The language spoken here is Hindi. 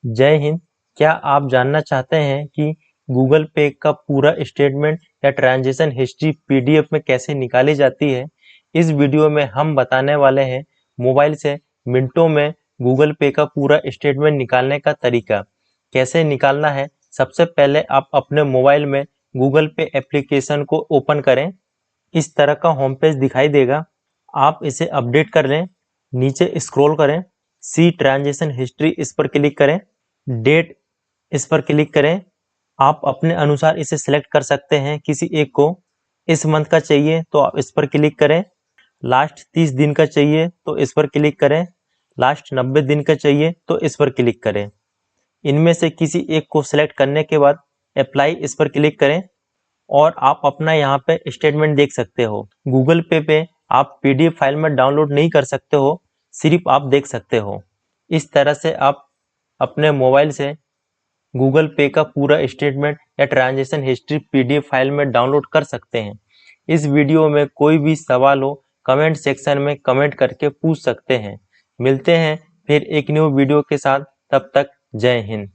जय हिंद। क्या आप जानना चाहते हैं कि गूगल पे का पूरा स्टेटमेंट या ट्रांजैक्शन हिस्ट्री पीडीएफ में कैसे निकाली जाती है? इस वीडियो में हम बताने वाले हैं मोबाइल से मिनटों में गूगल पे का पूरा स्टेटमेंट निकालने का तरीका। कैसे निकालना है? सबसे पहले आप अपने मोबाइल में गूगल पे एप्लीकेशन को ओपन करें। इस तरह का होम पेज दिखाई देगा। आप इसे अपडेट कर लें। नीचे स्क्रॉल करें, सी ट्रांजैक्शन हिस्ट्री इस पर क्लिक करें। डेट इस पर क्लिक करें। आप अपने अनुसार इसे सिलेक्ट कर सकते हैं किसी एक को। इस मंथ का चाहिए तो आप इस पर क्लिक करें। लास्ट 30 दिन का चाहिए तो इस पर क्लिक करें। लास्ट 90 दिन का चाहिए तो इस पर क्लिक करें। इनमें से किसी एक को सिलेक्ट करने के बाद अप्लाई इस पर क्लिक करें और आप अपना यहाँ पे स्टेटमेंट देख सकते हो। गूगल पे आप पीडीएफ फाइल में डाउनलोड नहीं कर सकते हो, सिर्फ आप देख सकते हो। इस तरह से आप अपने मोबाइल से गूगल पे का पूरा स्टेटमेंट या ट्रांजैक्शन हिस्ट्री पीडीएफ फाइल में डाउनलोड कर सकते हैं। इस वीडियो में कोई भी सवाल हो कमेंट सेक्शन में कमेंट करके पूछ सकते हैं। मिलते हैं फिर एक न्यू वीडियो के साथ, तब तक जय हिंद।